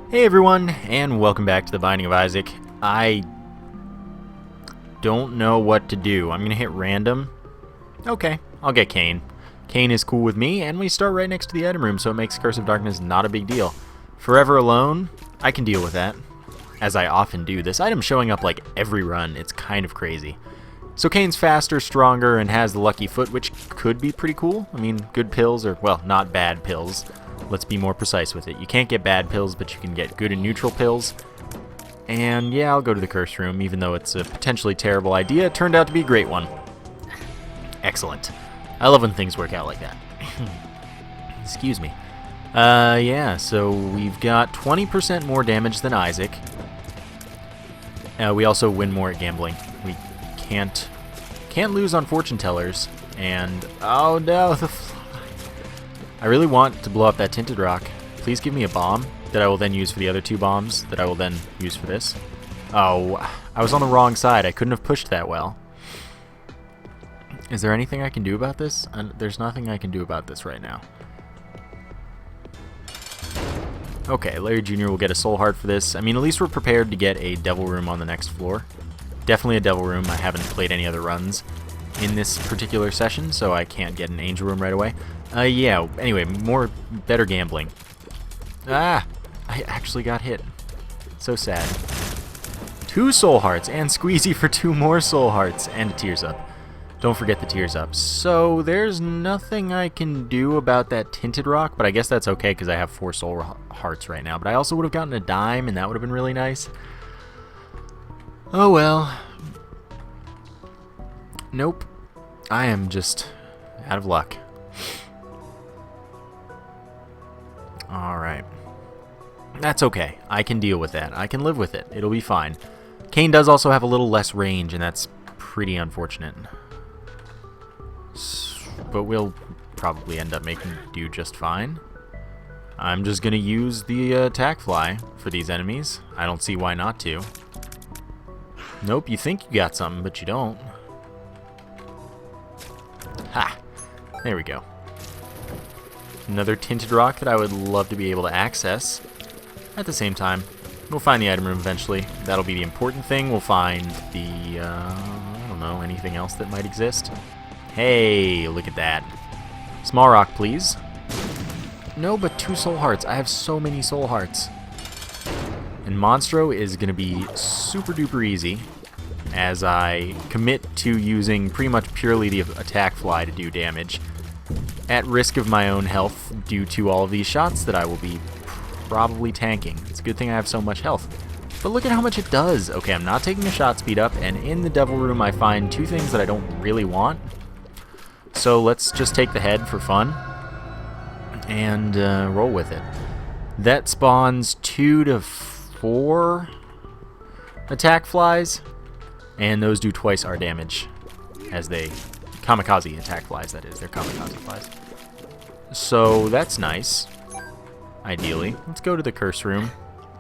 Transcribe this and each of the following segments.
Hey everyone, and welcome back to the Binding of Isaac. I don't know what to do. I'm going to hit random. Okay, I'll get Cain. Cain is cool with me, and we start right next to the item room, so it makes Curse of Darkness not a big deal. Forever Alone, I can deal with that, as I often do. This item's showing up like every run. It's kind of crazy. So Cain's faster, stronger, and has the lucky foot, which could be pretty cool. I mean, good pills, or, well, not bad pills. Let's be more precise with it. You can't get bad pills, but you can get good and neutral pills. And yeah, I'll go to the curse room, even though it's a potentially terrible idea. It turned out to be a great one. Excellent. I love when things work out like that. Excuse me. Yeah, so we've got 20% more damage than Isaac. We also win more at gambling. We can't lose on fortune tellers. And, oh no, the I really want to blow up that tinted rock. Please give me a bomb that I will then use for the other two bombs that I will then use for this. Oh, I was on the wrong side. I couldn't have pushed that well. Is there anything I can do about this? There's nothing I can do about this right now. Okay, Larry Jr. will get a soul heart for this. I mean, at least we're prepared to get a devil room on the next floor. Definitely a devil room. I haven't played any other runs in this particular session, so I can't get an angel room right away. Yeah, anyway, better gambling. Ah, I actually got hit. So sad. 2 soul hearts, and Squeezy for 2 more soul hearts, and a tears up. Don't forget the tears up. So there's nothing I can do about that tinted rock, but I guess that's okay because I have 4 soul hearts right now. But I also would have gotten a dime, and that would have been really nice. Oh well. Nope. I am just out of luck. Alright. That's okay. I can deal with that. I can live with it. It'll be fine. Cain does also have a little less range, and that's pretty unfortunate. But we'll probably end up making do just fine. I'm just going to use the attack fly for these enemies. I don't see why not to. Nope, you think you got something, but you don't. Ha! There we go. Another tinted rock that I would love to be able to access. At the same time, we'll find the item room eventually. That'll be the important thing. We'll find the, I don't know, anything else that might exist. Hey, look at that. Small rock, please. No, but 2 soul hearts. I have so many soul hearts. And Monstro is going to be super duper easy, as I commit to using pretty much purely the attack fly to do damage, at risk of my own health due to all of these shots that I will be probably tanking. It's a good thing I have so much health. But look at how much it does. Okay, I'm not taking a shot speed up, and in the devil room I find 2 things that I don't really want. So let's just take the head for fun and roll with it. That spawns 2 to 4 attack flies, and those do twice our damage as they kamikaze attack flies, that is. They're kamikaze flies. So that's nice, ideally. Let's go to the curse room,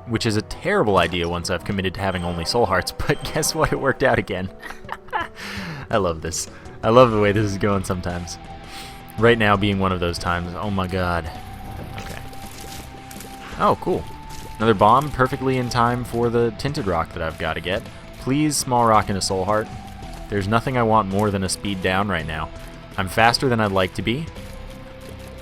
which is a terrible idea once I've committed to having only soul hearts, but guess what? It worked out again. I love this. I love the way this is going sometimes. Right now being one of those times. Oh my god. Okay. Oh, cool. Another bomb perfectly in time for the tinted rock that I've got to get. Please, small rock and a soul heart. There's nothing I want more than a speed down right now. I'm faster than I'd like to be,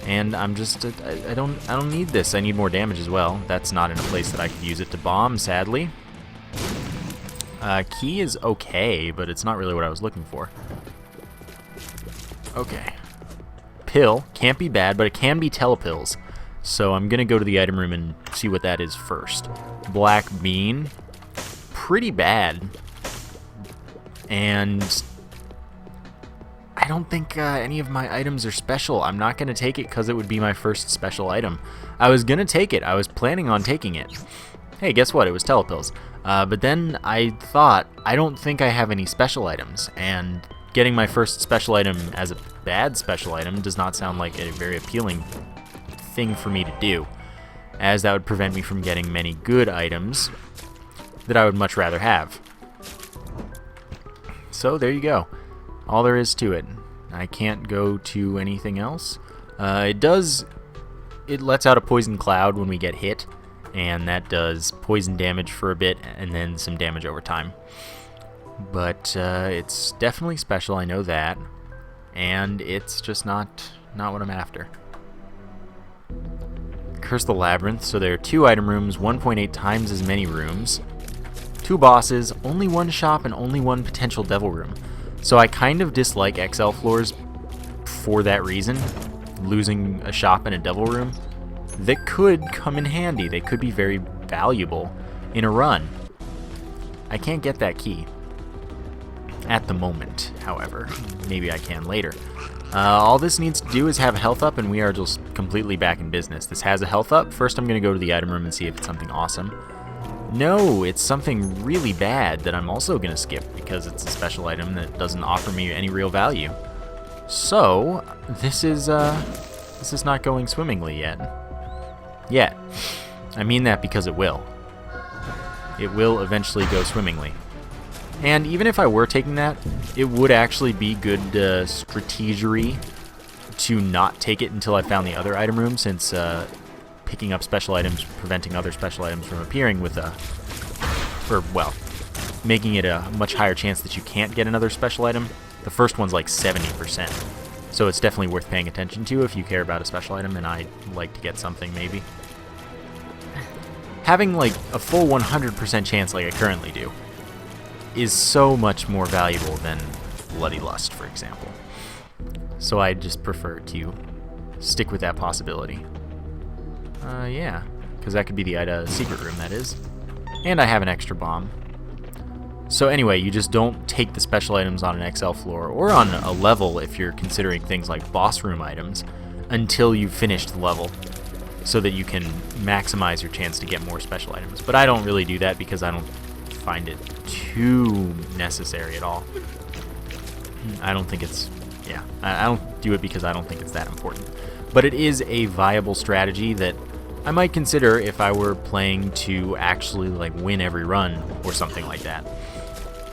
and I'm just I don't need this. I need more damage as well. That's not in a place that I could use it to bomb, sadly. Key is okay, but it's not really what I was looking for. Okay. Pill can't be bad, but it can be telepills. So I'm gonna go to the item room and see what that is first. Black bean, pretty bad. And I don't think any of my items are special. I'm not going to take it because it would be my first special item. I was going to take it. I was planning on taking it. Hey, guess what? It was telepills. But then I thought, I don't think I have any special items. And getting my first special item as a bad special item does not sound like a very appealing thing for me to do, as that would prevent me from getting many good items that I would much rather have. So there you go. All there is to it. I can't go to anything else. It lets out a poison cloud when we get hit, and that does poison damage for a bit and then some damage over time. But it's definitely special, I know that, and it's just not what I'm after. Curse the Labyrinth, so there are 2 item rooms, 1.8 times as many rooms, 2 bosses, only 1 shop, and only 1 potential devil room. So I kind of dislike XL floors for that reason, losing a shop and a devil room. That could come in handy, they could be very valuable in a run. I can't get that key at the moment, however. Maybe I can later. All this needs to do is have a health up, and we are just completely back in business. This has a health up. First, I'm going to go to the item room and see if it's something awesome. No, it's something really bad that I'm also going to skip because it's a special item that doesn't offer me any real value. So, this is not going swimmingly yet. I mean that because it will. It will eventually go swimmingly. And even if I were taking that, it would actually be good strategery to not take it until I found the other item room, since picking up special items, preventing other special items from appearing with making it a much higher chance that you can't get another special item. The first one's like 70%. So it's definitely worth paying attention to if you care about a special item, and I'd like to get something maybe. Having like a full 100% chance like I currently do is so much more valuable than Bloody Lust, for example. So I just prefer to stick with that possibility. Yeah, because that could be the secret room, that is. And I have an extra bomb. So anyway, you just don't take the special items on an XL floor, or on a level if you're considering things like boss room items, until you've finished the level, so that you can maximize your chance to get more special items. But I don't really do that because I don't find it too necessary at all. I don't think it's, I don't do it because I don't think it's that important. But it is a viable strategy that I might consider if I were playing to actually like win every run or something like that,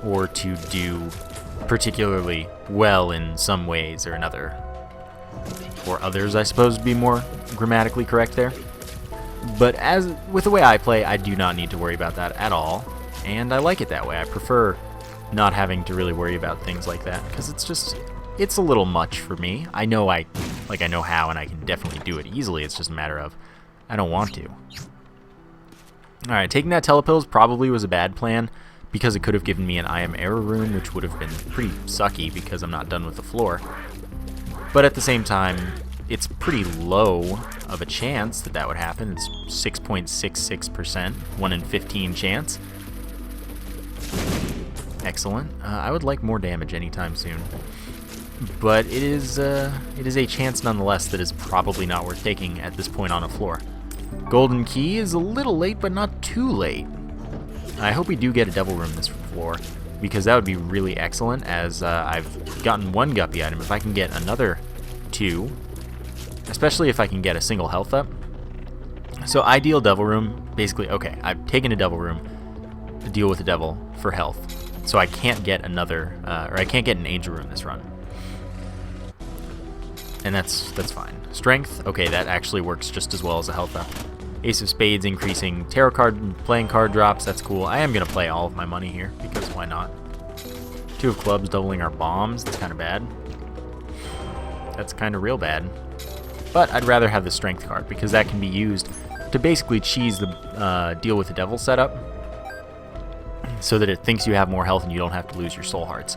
or to do particularly well in some ways or another, or others, I suppose, would be more grammatically correct there. But as with the way I play, I do not need to worry about that at all, and I like it that way. I prefer not having to really worry about things like that, because it's a little much for me. I know I know how, and I can definitely do it easily. It's just a matter of I don't want to. Alright, taking that telepills probably was a bad plan, because it could have given me an I am error room, which would have been pretty sucky because I'm not done with the floor. But at the same time, it's pretty low of a chance that that would happen. It's 6.66%, 1 in 15 chance. Excellent. I would like more damage anytime soon. But it is a chance nonetheless that is probably not worth taking at this point on a floor. Golden Key is a little late, but not too late. I hope we do get a devil room this floor, because that would be really excellent, as I've gotten 1 guppy item. If I can get another 2, especially if I can get a single health up. So ideal devil room, basically, okay, I've taken a devil room to deal with the devil for health, so I can't get another, or I can't get an angel room this run. And that's fine. Strength, okay, that actually works just as well as a health up. Ace of Spades increasing tarot card and playing card drops, that's cool. I am going to play all of my money here, because why not? 2 of Clubs doubling our bombs, that's kind of bad. That's kind of real bad. But I'd rather have the Strength card, because that can be used to basically cheese the deal with the devil setup, so that it thinks you have more health and you don't have to lose your soul hearts.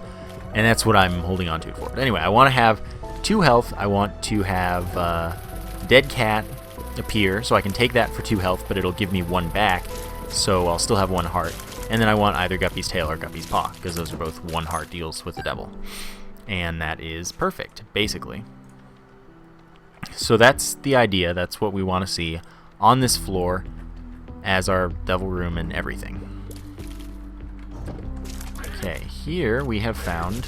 And that's what I'm holding on to it for. But anyway, I want to have 2 health. I want to have Dead Cat appear, so I can take that for 2 health, but it'll give me 1 back, so I'll still have 1 heart. And then I want either Guppy's Tail or Guppy's Paw, because those are both 1 heart deals with the devil. And that is perfect, basically. So that's the idea. That's what we want to see on this floor as our devil room and everything. Okay, here we have found...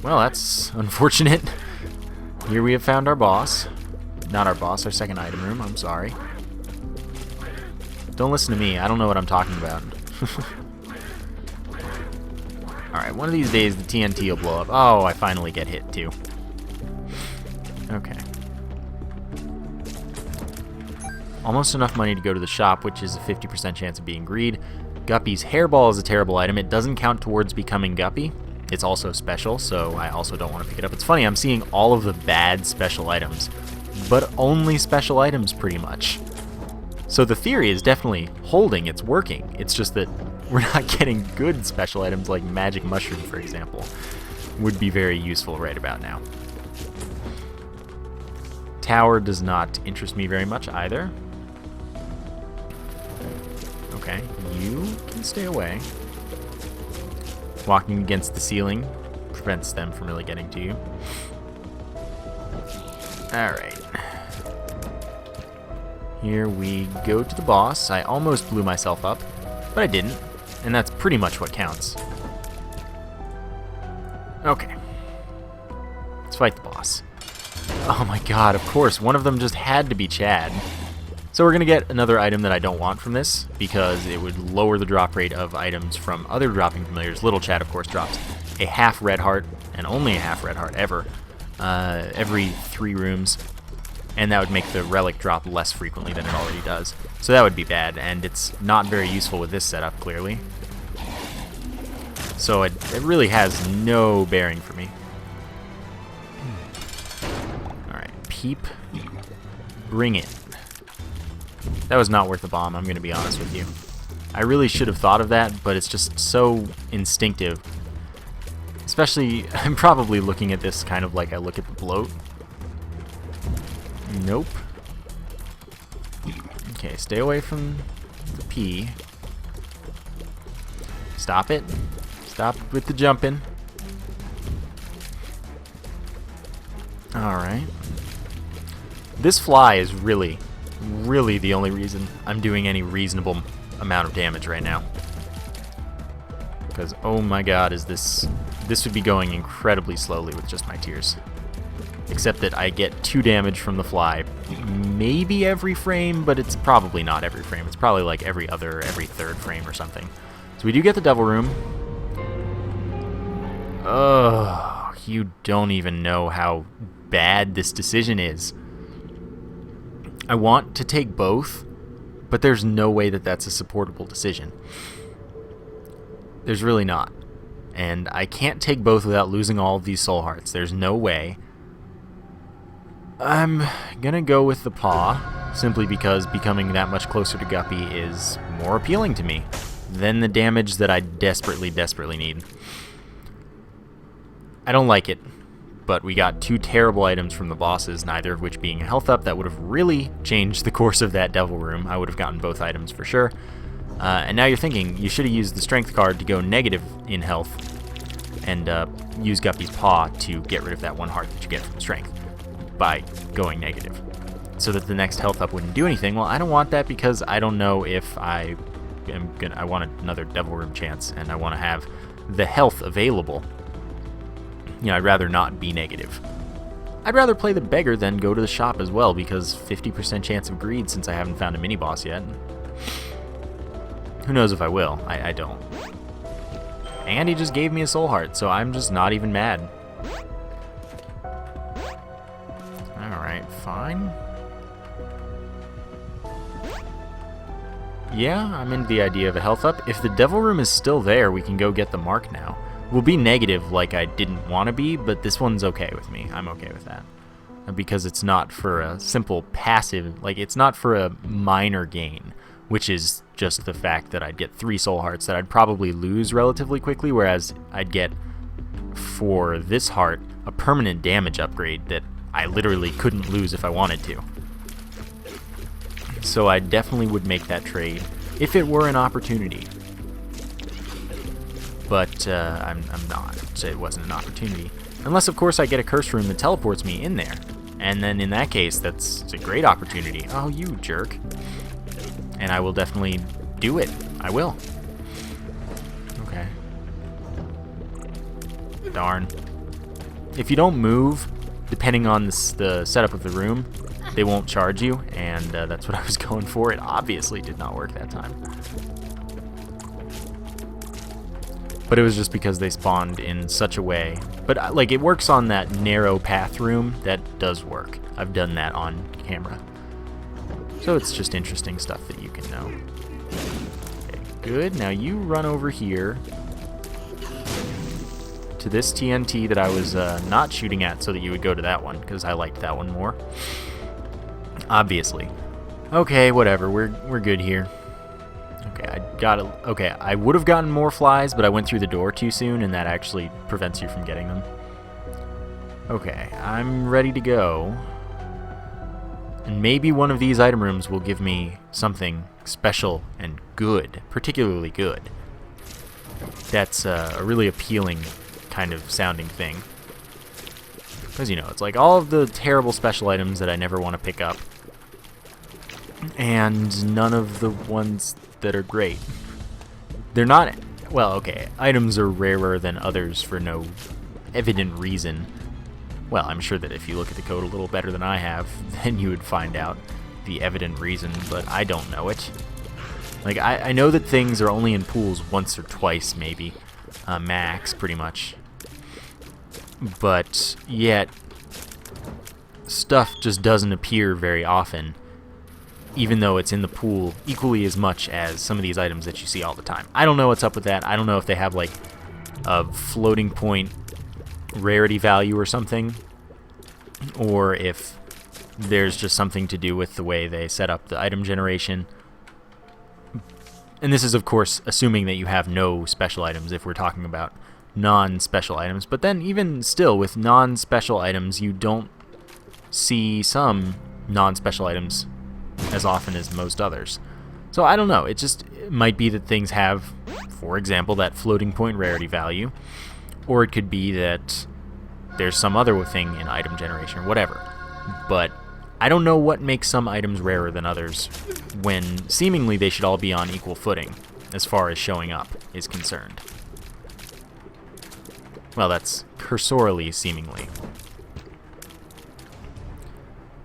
Well, that's unfortunate. Here we have found our boss. Not our boss, our second item room, I'm sorry. Don't listen to me, I don't know what I'm talking about. Alright, one of these days the TNT will blow up. Oh, I finally get hit too. Okay. Almost enough money to go to the shop, which is a 50% chance of being greed. Guppy's hairball is a terrible item. It doesn't count towards becoming Guppy. It's also special, so I also don't want to pick it up. It's funny, I'm seeing all of the bad special items, but only special items pretty much. So the theory is definitely holding, it's working. It's just that we're not getting good special items like Magic Mushroom, for example. Would be very useful right about now. Tower does not interest me very much either. Okay, you can stay away. Walking against the ceiling prevents them from really getting to you. Alright. Here we go to the boss. I almost blew myself up, but I didn't. And that's pretty much what counts. Okay. Let's fight the boss. Oh my god, of course, one of them just had to be Chad. So we're going to get another item that I don't want from this, because it would lower the drop rate of items from other dropping familiars. Little Chad, of course, drops a half red heart, and only a half red heart ever, every 3 rooms. And that would make the relic drop less frequently than it already does. So that would be bad, and it's not very useful with this setup, clearly. So it really has no bearing for me. Alright, Peep. Bring it. That was not worth the bomb, I'm going to be honest with you. I really should have thought of that, but it's just so instinctive. Especially, I'm probably looking at this kind of like I look at the bloat. Nope. Okay, stay away from the P. Stop it. Stop with the jumping. Alright. This fly is really the only reason I'm doing any reasonable amount of damage right now. Because, oh my god, this would be going incredibly slowly with just my tears. Except that I get 2 damage from the fly maybe every frame, but it's probably not every frame. It's probably like every 3rd frame or something. So we do get the Devil Room. Oh, you don't even know how bad this decision is. I want to take both, but there's no way that that's a supportable decision. There's really not. And I can't take both without losing all of these soul hearts. There's no way. I'm gonna go with the paw, simply because becoming that much closer to Guppy is more appealing to me than the damage that I desperately need. I don't like it, but we got 2 terrible items from the bosses, neither of which being a health up that would have really changed the course of that Devil Room. I would have gotten both items for sure. And now you're thinking, you should have used the strength card to go negative in health and use Guppy's paw to get rid of that 1 heart that you get from strength by going negative, so that the next health up wouldn't do anything. Well, I don't want that because I don't know if I want another Devil Room chance, and I want to have the health available. You know, I'd rather not be negative. I'd rather play the beggar than go to the shop as well, because 50% chance of greed since I haven't found a mini-boss yet. Who knows if I will. I don't. And he just gave me a soul heart, so I'm just not even mad. Alright, fine. Yeah, I'm into the idea of a health up. If the Devil Room is still there, we can go get the mark now. We'll be negative like I didn't want to be, but this one's okay with me. I'm okay with that. Because it's not for a simple passive, like it's not for a minor gain, which is just the fact that I'd get 3 soul hearts that I'd probably lose relatively quickly, whereas I'd get, for this heart, a permanent damage upgrade that I literally couldn't lose if I wanted to. So I definitely would make that trade if it were an opportunity. But I'm not. So it wasn't an opportunity. Unless, of course, I get a curse room that teleports me in there. And then in that case, it's a great opportunity. Oh, you jerk. And I will definitely do it. I will. Okay. Darn. If you don't move, depending on the setup of the room, they won't charge you. And that's what I was going for. It obviously did not work that time. But it was just because they spawned in such a way. But like, it works on that narrow path room. That does work. I've done that on camera. So it's just interesting stuff that you can know. Okay, good. Now you run over here to this TNT that I was not shooting at so that you would go to that one, because I liked that one more. Obviously. Okay, whatever. We're good here. Okay, I would have gotten more flies, but I went through the door too soon, and that actually prevents you from getting them. Okay, I'm ready to go. And maybe one of these item rooms will give me something special and good, particularly good. That's a really appealing kind of sounding thing. Because, you know, it's like all of the terrible special items that I never want to pick up, and none of the ones that are great. They're not, well, okay, items are rarer than others for no evident reason. Well, I'm sure that if you look at the code a little better than I have, then you would find out the evident reason, but I don't know it. Like, I know that things are only in pools once or twice, maybe. Max, pretty much. But yet, stuff just doesn't appear very often, even though it's in the pool equally as much as some of these items that you see all the time. I don't know what's up with that. I don't know if they have, like, a floating point rarity value or something, or if there's just something to do with the way they set up the item generation. And this is, of course, assuming that you have no special items if we're talking about non-special items. But then even still, with non-special items, you don't see some non-special items as often as most others. So I don't know. It might be that things have, for example, that floating point rarity value, or it could be that there's some other thing in item generation or whatever. But I don't know what makes some items rarer than others when seemingly they should all be on equal footing as far as showing up is concerned. Well, that's cursorily, seemingly.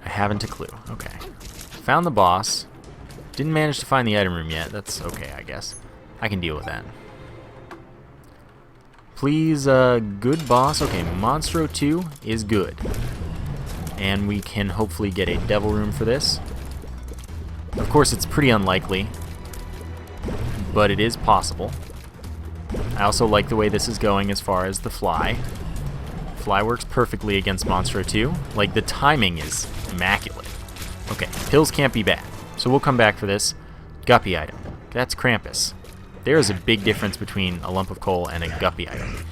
I haven't a clue. Okay. Found the boss. Didn't manage to find the item room yet. That's okay, I guess. I can deal with that. Please, good boss. Okay, Monstro 2 is good. And we can hopefully get a devil room for this. Of course, it's pretty unlikely, but it is possible. I also like the way this is going as far as the fly. Fly works perfectly against Monstro 2. Like, the timing is immaculate. Okay, pills can't be bad, so we'll come back for this. Guppy item. That's Krampus. There is a big difference between a lump of coal and a guppy item.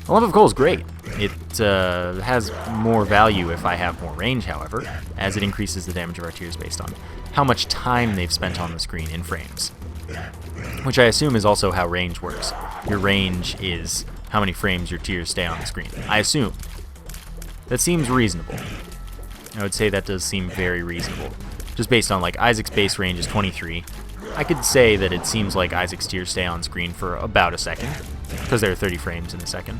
A lump of coal is great. It has more value if I have more range, however, as it increases the damage of our tiers based on how much time they've spent on the screen in frames. Which I assume is also how range works. Your range is how many frames your tiers stay on the screen. I assume. That seems reasonable. I would say that does seem very reasonable. Just based on, like, Isaac's base range is 23. I could say that it seems like Isaac's tiers stay on screen for about a second, because there are 30 frames in a second.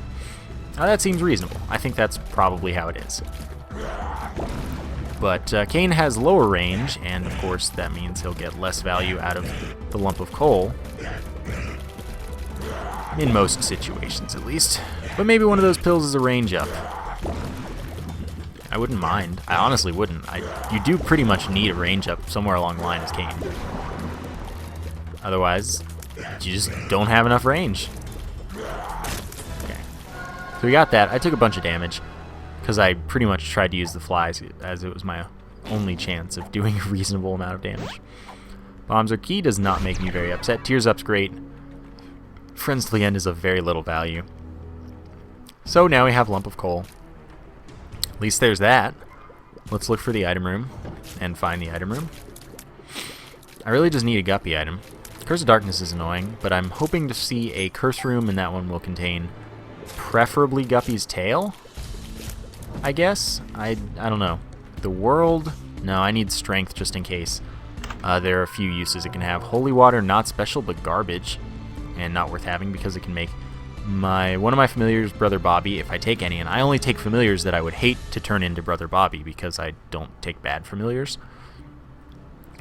That seems reasonable. I think that's probably how it is. But Cain has lower range, and of course that means he'll get less value out of the lump of coal. In most situations, at least. But maybe one of those pills is a range up. I wouldn't mind. I honestly wouldn't. You do pretty much need a range up somewhere along the line as Cain. Otherwise, you just don't have enough range. Okay. So we got that. I took a bunch of damage, because I pretty much tried to use the flies as it was my only chance of doing a reasonable amount of damage. Bombs are key does not make me very upset. Tears up's great. Friends to the end is of very little value. So now we have Lump of Coal. At least there's that. Let's look for the item room and find the item room. I really just need a guppy item. Curse of Darkness is annoying, but I'm hoping to see a curse room, and that one will contain preferably Guppy's tail, I guess? I don't know. The world? No, I need strength just in case. There are a few uses it can have. Holy water, not special, but garbage, and not worth having because it can make one of my familiars Brother Bobby, if I take any, and I only take familiars that I would hate to turn into Brother Bobby because I don't take bad familiars.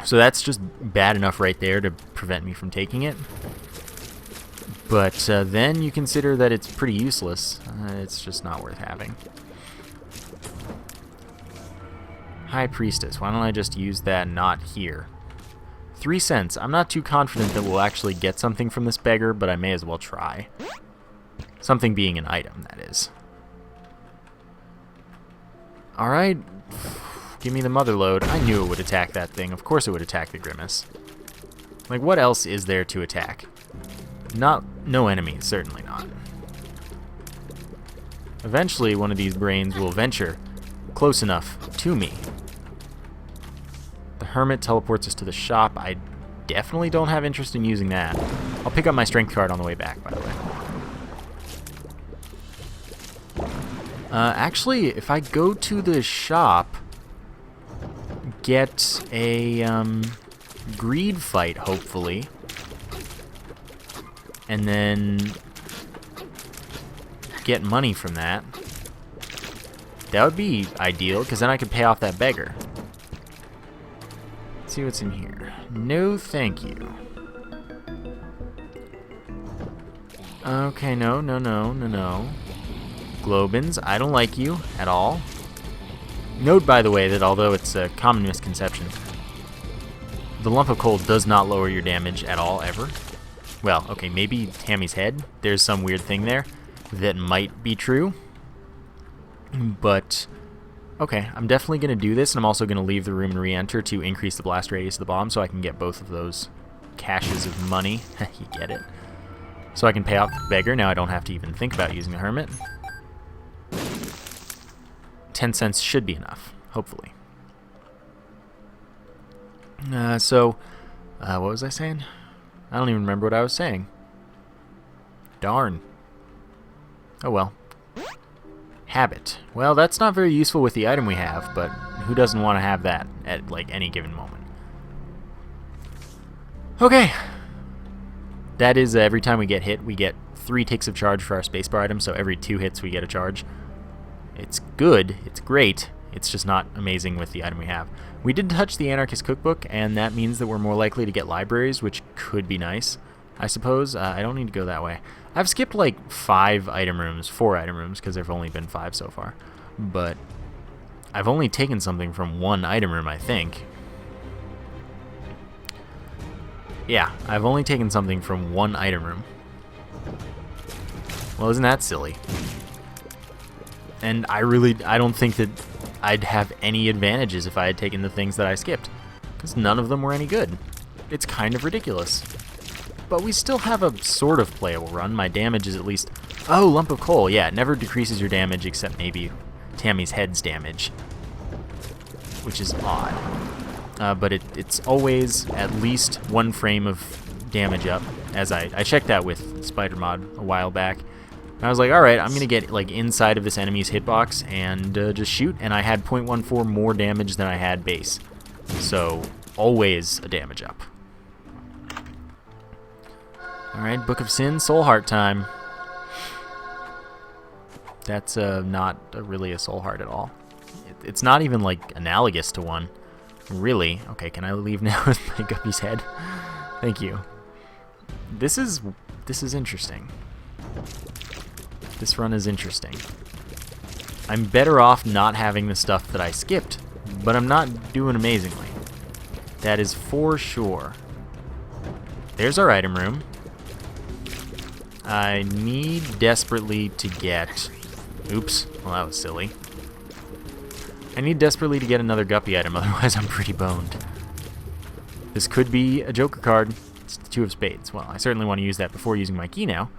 So that's just bad enough right there to prevent me from taking it. But then you consider that it's pretty useless. It's just not worth having. High Priestess. Why don't I just use that not here? 3 cents. I'm not too confident that we'll actually get something from this beggar, but I may as well try. Something being an item, that is. Alright. Give me the mother load. I knew it would attack that thing. Of course it would attack the Grimace. Like, what else is there to attack? No enemies, certainly not. Eventually, one of these brains will venture close enough to me. The Hermit teleports us to the shop. I definitely don't have interest in using that. I'll pick up my strength card on the way back, by the way. Actually, if I go to the shop, get a greed fight, hopefully, and then get money from that, that would be ideal, because then I could pay off that beggar. Let's see what's in here. No, thank you. Okay, no. Globins, I don't like you at all. Note, by the way, that although it's a common misconception, the lump of coal does not lower your damage at all, ever. Well, okay, maybe Tammy's head. There's some weird thing there that might be true. But, okay, I'm definitely going to do this, and I'm also going to leave the room and re-enter to increase the blast radius of the bomb so I can get both of those caches of money. You get it. So I can pay off the beggar. Now I don't have to even think about using the Hermit. 10 cents should be enough, hopefully. What was I saying? I don't even remember what I was saying. Darn. Oh well. Habit. Well, that's not very useful with the item we have, but who doesn't want to have that at, like, any given moment? Okay. That is, every time we get hit, we get 3 ticks of charge for our spacebar item, so every 2 hits we get a charge. It's good, it's great, it's just not amazing with the item we have. We did touch the Anarchist Cookbook, and that means that we're more likely to get libraries, which could be nice, I suppose. I don't need to go that way. I've skipped like 4 item rooms, because there have only been 5 so far. But I've only taken something from 1 item room, I think. Yeah, I've only taken something from 1 item room. Well, isn't that silly? And I don't think that I'd have any advantages if I had taken the things that I skipped, because none of them were any good. It's kind of ridiculous. But we still have a sort of playable run. My damage is at least... Oh, lump of coal. Yeah, it never decreases your damage except maybe Tammy's head's damage, which is odd. But it's always at least 1 frame of damage up, as I checked that with Spider Mod a while back. I was like, alright, I'm going to get like inside of this enemy's hitbox and just shoot, and I had 0.14 more damage than I had base. So, always a damage up. Alright, Book of Sin, Soul Heart time. That's not really a Soul Heart at all. It's not even like analogous to one. Really? Okay, can I leave now with my Guppy's head? Thank you. This is interesting. This run is interesting. I'm better off not having the stuff that I skipped, but I'm not doing amazingly. That is for sure. There's our item room. I need desperately to get... Oops, well that was silly. I need desperately to get another Guppy item, otherwise I'm pretty boned. This could be a Joker card. It's the 2 of Spades. Well, I certainly want to use that before using my key now.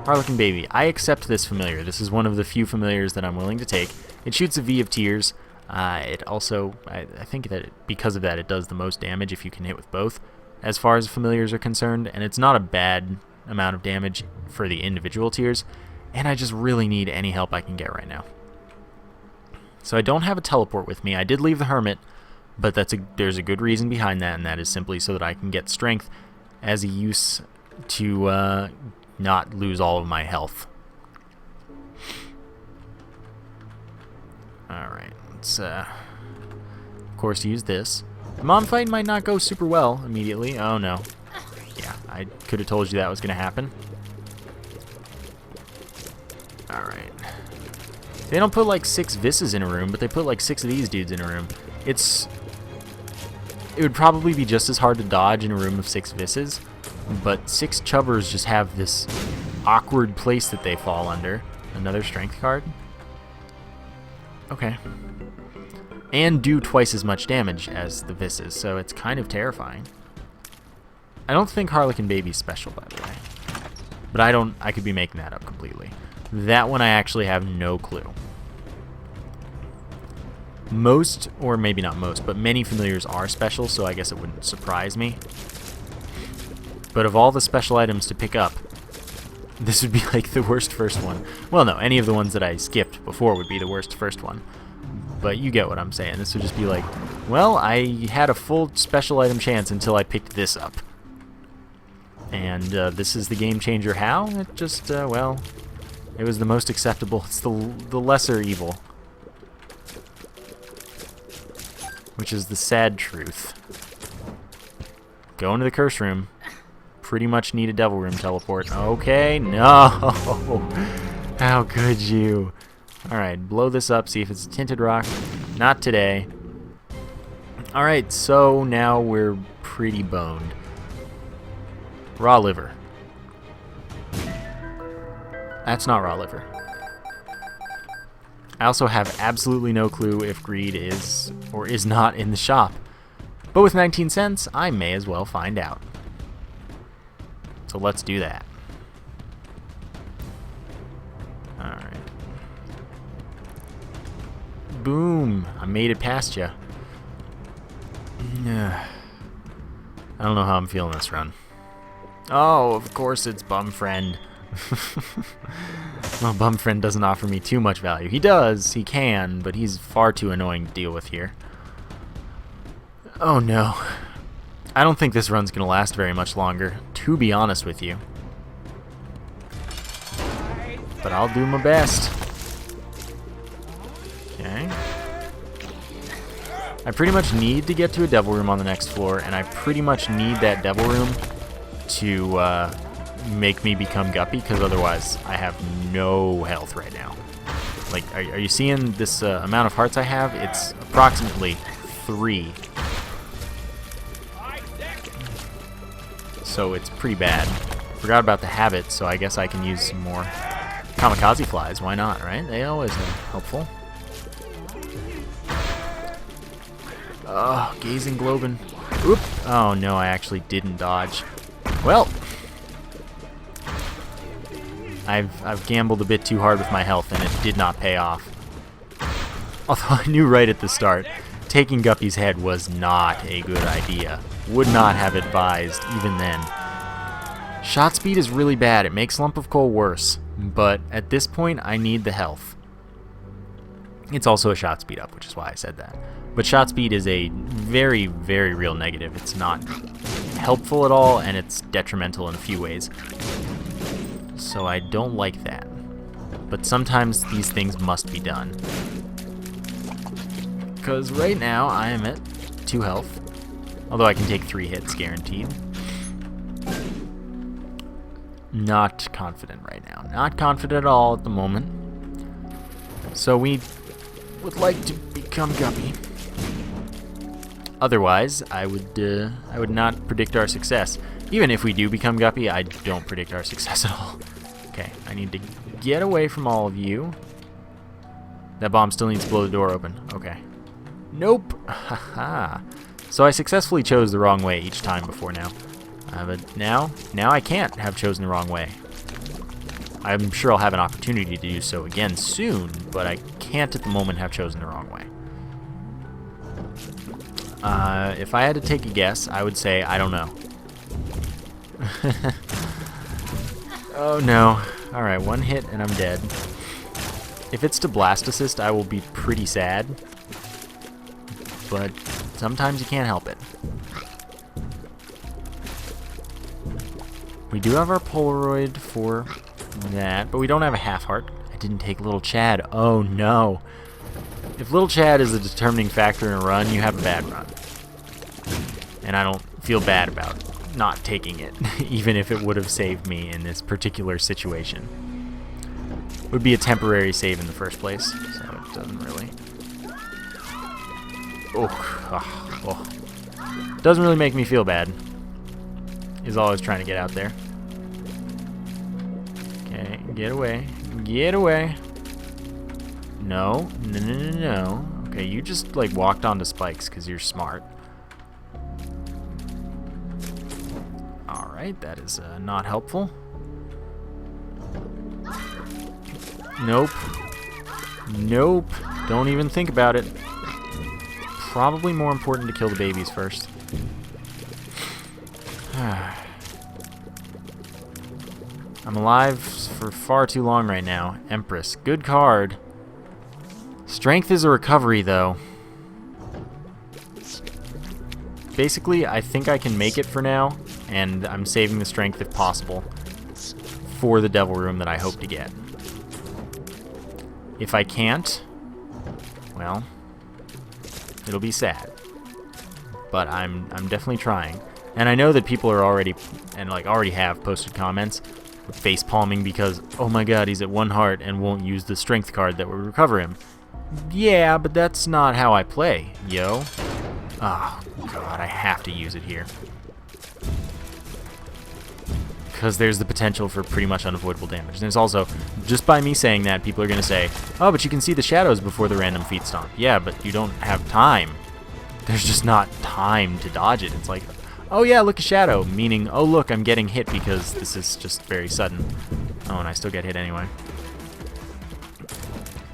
Harlequin Baby. I accept this familiar. This is one of the few familiars that I'm willing to take. It shoots a V of Tears. It also, I think that because of that, it does the most damage if you can hit with both, as far as familiars are concerned, and it's not a bad amount of damage for the individual tiers, and I just really need any help I can get right now. So I don't have a teleport with me. I did leave the Hermit, but there's a good reason behind that, and that is simply so that I can get strength as a use to not lose all of my health. Alright, let's of course use this. The mom fight might not go super well immediately. Oh no. Yeah, I could have told you that was going to happen. Alright. They don't put like 6 Visses in a room, but they put like 6 of these dudes in a room. It would probably be just as hard to dodge in a room of 6 Visses, but 6 Chubbers just have this awkward place that they fall under. Another strength card. Okay. And do twice as much damage as the Visses, so it's kind of terrifying. I don't think Harlequin Baby's special, by the way. But I could be making that up completely. That one I actually have no clue. Most, or maybe not most, but many familiars are special, so I guess it wouldn't surprise me. But of all the special items to pick up, this would be like the worst first one. Well, no, any of the ones that I skipped before would be the worst first one. But you get what I'm saying. This would just be like, well, I had a full special item chance until I picked this up. And this is the game changer how? It just, well, it was the most acceptable. It's the lesser evil. Which is the sad truth. Go into the curse room. Pretty much need a devil room teleport. Okay, no! How could you? Alright, blow this up, see if it's a tinted rock. Not today. Alright, so now we're pretty boned. Raw liver. That's not raw liver. I also have absolutely no clue if greed is or is not in the shop. But with 19 cents, I may as well find out. So let's do that. Alright. Boom! I made it past you. I don't know how I'm feeling this run. Oh, of course it's Bum Friend. Well, Bum Friend doesn't offer me too much value. He does, he can, but he's far too annoying to deal with here. Oh no. I don't think this run's gonna last very much longer, to be honest with you. But I'll do my best. Okay. I pretty much need to get to a devil room on the next floor, and I pretty much need that devil room to make me become Guppy, because otherwise I have no health right now. Like, are you seeing this amount of hearts I have? It's approximately 3. So it's pretty bad. Forgot about the habit, so I guess I can use some more kamikaze flies. Why not, right? They always are helpful. Oh, gazing globin. Oop. Oh no, I actually didn't dodge. Well, I've gambled a bit too hard with my health, and it did not pay off. Although I knew right at the start, taking Guppy's head was not a good idea. Would not have advised, even then. Shot speed is really bad. It makes Lump of Coal worse, but at this point, I need the health. It's also a shot speed up, which is why I said that. But shot speed is a very, very real negative. It's not helpful at all, and it's detrimental in a few ways. So I don't like that. But sometimes these things must be done. Because right now, I am at 2 health. Although I can take 3 hits, guaranteed. Not confident right now. Not confident at all at the moment. So we would like to become Guppy. Otherwise, I would not predict our success. Even if we do become Guppy, I don't predict our success at all. Okay, I need to get away from all of you. That bomb still needs to blow the door open. Okay. Nope. Haha. So I successfully chose the wrong way each time before now. But now I can't have chosen the wrong way. I'm sure I'll have an opportunity to do so again soon, but I can't at the moment have chosen the wrong way. If I had to take a guess, I would say I don't know. Oh no. Alright, 1 hit and I'm dead. If it's to Blast Assist, I will be pretty sad. But sometimes you can't help it. We do have our Polaroid for that, but we don't have a half heart. I didn't take Little Chad. Oh no. If Little Chad is a determining factor in a run, you have a bad run. And I don't feel bad about not taking it, even if it would have saved me in this particular situation. would be a temporary save in the first place, so it doesn't really... Doesn't really make me feel bad. Is always trying to get out there. Okay, get away. Get away. No. No, no, no, no. Okay, you just, like, walked onto spikes because you're smart. Alright, that is not helpful. Nope. Nope. Don't even think about it. Probably more important to kill the babies first. I'm alive for far too long right now. Empress. Good card. Strength is a recovery, though. Basically, I think I can make it for now, and I'm saving the strength if possible for the devil room that I hope to get. If I can't, well, it'll be sad. But I'm definitely trying. And I know that people are already have posted comments face palming because, oh my god, he's at 1 heart and won't use the strength card that would recover him. Yeah, but that's not how I play, yo. Oh god, I have to use it here. Because there's the potential for pretty much unavoidable damage. And there's also, just by me saying that, people are going to say, oh, but you can see the shadows before the random feet stomp. Yeah, but you don't have time. There's just not time to dodge it. It's like, oh yeah, look, a shadow, meaning, oh look, I'm getting hit because this is just very sudden. Oh, and I still get hit anyway.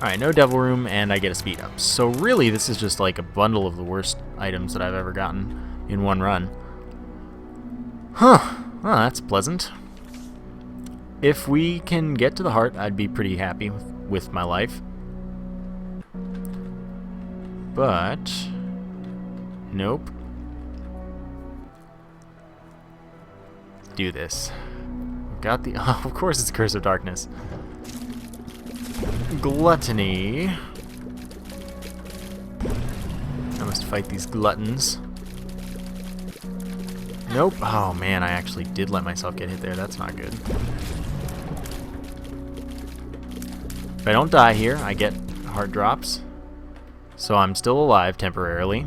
Alright, no devil room, and I get a speed up. So really, this is just like a bundle of the worst items that I've ever gotten in one run. Huh. Well, that's pleasant. If we can get to the heart, I'd be pretty happy with my life. But... nope. Do this. Got the... oh, of course it's Curse of Darkness. Gluttony. I must fight these gluttons. Nope. Oh man, I actually did let myself get hit there. That's not good. If I don't die here, I get heart drops. So I'm still alive temporarily.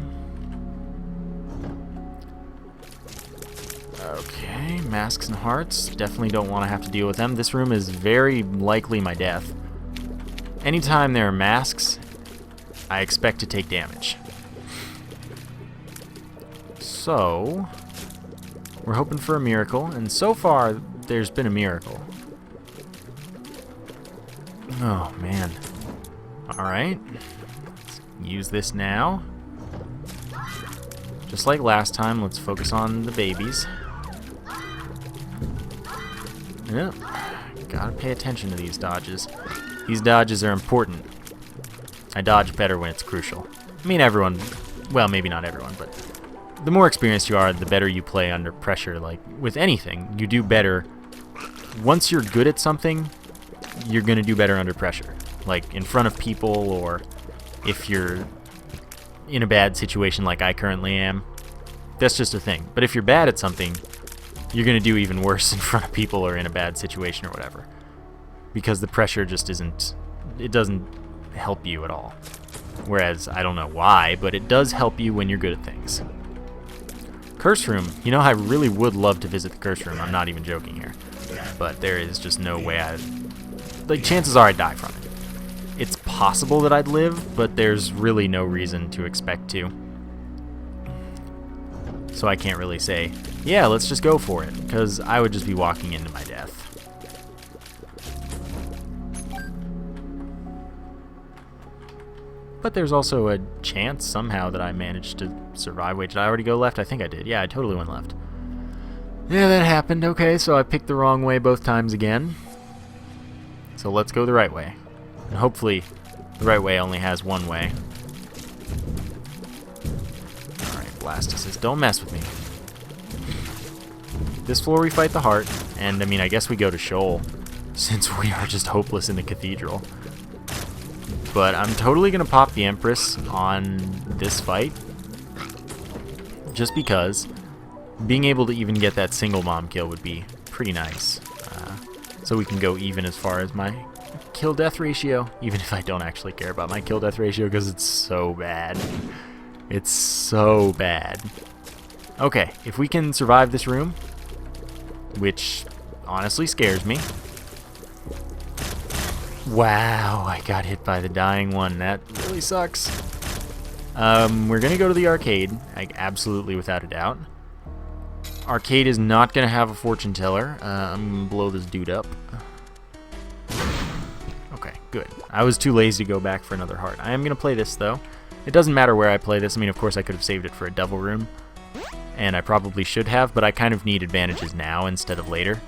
Okay, masks and hearts. Definitely don't want to have to deal with them. This room is very likely my death. Anytime there are masks, I expect to take damage. So, we're hoping for a miracle, and so far, there's been a miracle. Oh, man. Alright. Let's use this now. Just like last time, let's focus on the babies. Yep. Gotta pay attention to these dodges. These dodges are important. I dodge better when it's crucial. I mean, everyone... well, maybe not everyone, but... the more experienced you are, the better you play under pressure. Like, with anything, you do better... once you're good at something, you're gonna do better under pressure. Like, in front of people, or if you're in a bad situation like I currently am. That's just a thing. But if you're bad at something, you're gonna do even worse in front of people or in a bad situation or whatever. Because the pressure just isn't... it doesn't help you at all. Whereas, I don't know why, but it does help you when you're good at things. Curse room. You know, I really would love to visit the curse room. I'm not even joking here. But there is just no way I'd... like, chances are I'd die from it. It's possible that I'd live, but there's really no reason to expect to. So I can't really say, yeah, let's just go for it, because I would just be walking into my death. But there's also a chance somehow that I managed to survive. Wait, did I already go left? I think I did. Yeah, I totally went left. Yeah, that happened. Okay, so I picked the wrong way both times again. So let's go the right way. And hopefully the right way only has one way. Alright, Blastocysts, don't mess with me. This floor we fight the heart, and I mean, I guess we go to Shoal, since we are just hopeless in the cathedral. But I'm totally going to pop the Empress on this fight. Just because being able to even get that single mom kill would be pretty nice. So we can go even as far as my kill-death ratio, even if I don't actually care about my kill-death ratio because it's so bad. It's so bad. Okay, if we can survive this room, which honestly scares me. Wow, I got hit by the dying one. That really sucks. We're going to go to the arcade, like, absolutely without a doubt. Arcade is not going to have a fortune teller. I'm going to blow this dude up. Okay, good. I was too lazy to go back for another heart. I am going to play this, though. It doesn't matter where I play this. I mean, of course, I could have saved it for a devil room, and I probably should have, but I kind of need advantages now instead of later,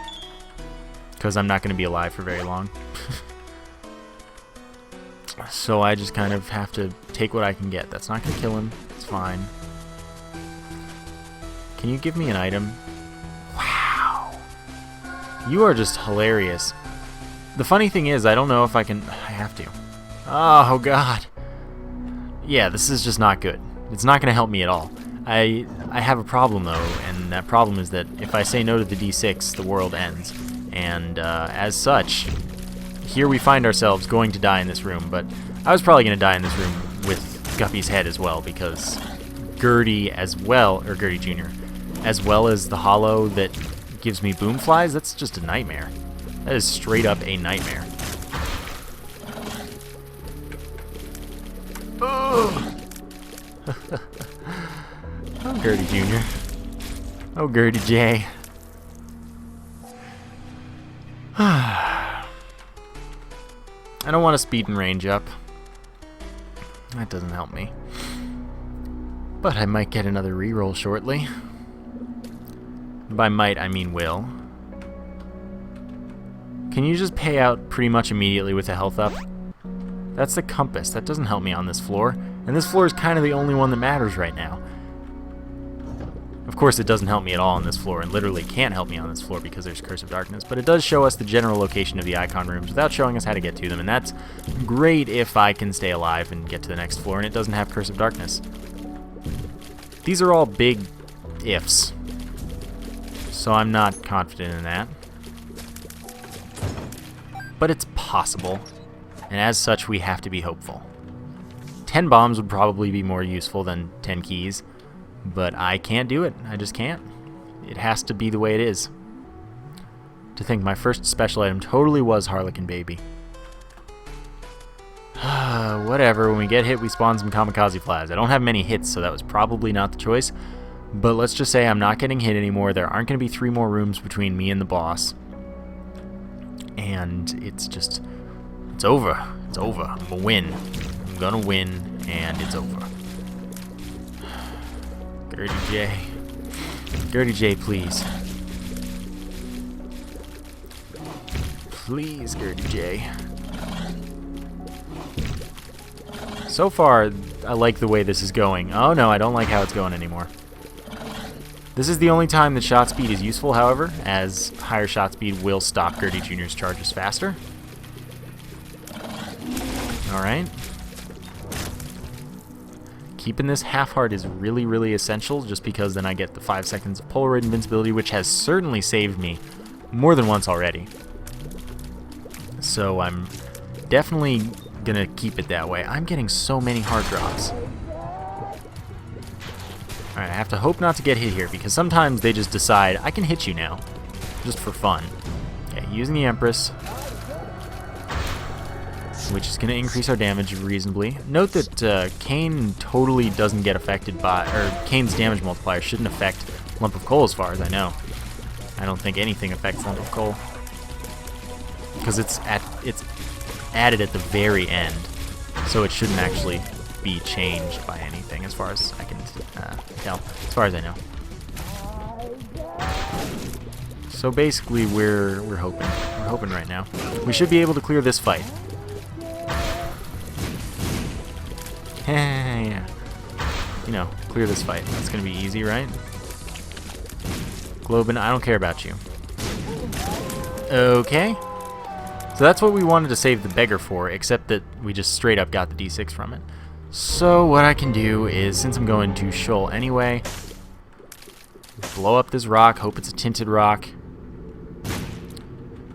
because I'm not going to be alive for very long. So I just kind of have to take what I can get. That's not going to kill him. It's fine. Can you give me an item? Wow. You are just hilarious. The funny thing is, I don't know if I can... I have to. Oh, God. Yeah, this is just not good. It's not going to help me at all. I have a problem, though, and that problem is that if I say no to the D6, the world ends. And as such... Here we find ourselves going to die in this room, but I was probably going to die in this room with Guppy's head as well, because Gertie as well, or Gertie Jr., as well as the hollow that gives me boom flies, that's just a nightmare. That is straight up a nightmare. Oh, oh Gertie Jr. Oh, Gertie J. I don't want to speed and range up. That doesn't help me. But I might get another reroll shortly. By might, I mean will. Can you just pay out pretty much immediately with a health up? That's the compass. That doesn't help me on this floor. And this floor is kind of the only one that matters right now. Of course, it doesn't help me at all on this floor, and literally can't help me on this floor because there's Curse of Darkness, but it does show us the general location of the icon rooms without showing us how to get to them, and that's great if I can stay alive and get to the next floor, and it doesn't have Curse of Darkness. These are all big ifs, so I'm not confident in that. But it's possible, and as such, we have to be hopeful. 10 bombs would probably be more useful than 10 keys, but I can't do it. I just can't. It has to be the way it is. To think my first special item totally was Harlequin Baby. Whatever, when we get hit, we spawn some kamikaze flies. I don't have many hits, so that was probably not the choice. But let's just say I'm not getting hit anymore. There aren't going to be 3 more rooms between me and the boss. And it's just... It's over. It's over. I'm going to win. I'm going to win, and it's over. Gertie J. Gertie J, please. Please, Gertie J. So far, I like the way this is going. Oh no, I don't like how it's going anymore. This is the only time that shot speed is useful, however, as higher shot speed will stop Gertie Jr.'s charges faster. Alright. Keeping this half heart is really, really essential, just because then I get the 5 seconds of Polaroid invincibility, which has certainly saved me more than once already. So I'm definitely gonna keep it that way. I'm getting so many heart drops. Alright, I have to hope not to get hit here, because sometimes they just decide, I can hit you now, just for fun. Okay, using the Empress, which is going to increase our damage reasonably. Note that Kane totally doesn't get affected by, or Kane's damage multiplier shouldn't affect Lump of Coal as far as I know. I don't think anything affects Lump of Coal, because it's added at the very end, so it shouldn't actually be changed by anything as far as I can tell, as far as I know. So basically, we're hoping. We're hoping right now. We should be able to clear this fight. Yeah. You know, clear this fight. That's gonna be easy, right? Globin, I don't care about you. Okay. So that's what we wanted to save the beggar for, except that we just straight up got the D6 from it. So what I can do is, since I'm going to Shoal anyway, blow up this rock, hope it's a tinted rock.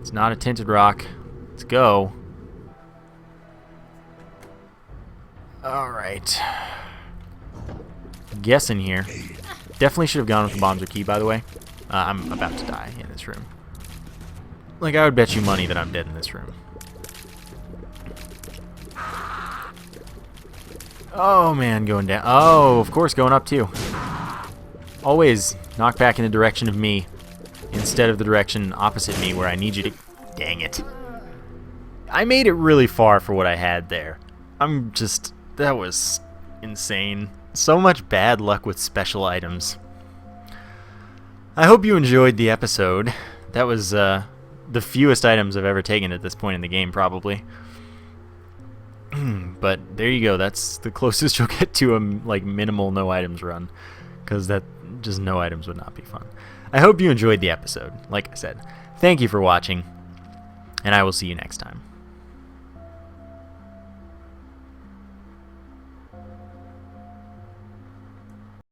It's not a tinted rock. Let's go. Alright. Guessing here. Definitely should have gone with the bombs or key, by the way. I'm about to die in this room. Like, I would bet you money that I'm dead in this room. Oh, man, going down. Oh, of course, going up, too. Always knock back in the direction of me instead of the direction opposite me where I need you to... Dang it. I made it really far for what I had there. I'm just... That was insane. So much bad luck with special items. I hope you enjoyed the episode. That was the fewest items I've ever taken at this point in the game, probably. But there you go. That's the closest you'll get to a like minimal no items run, because that just no items would not be fun. I hope you enjoyed the episode. Like I said, thank you for watching, and I will see you next time.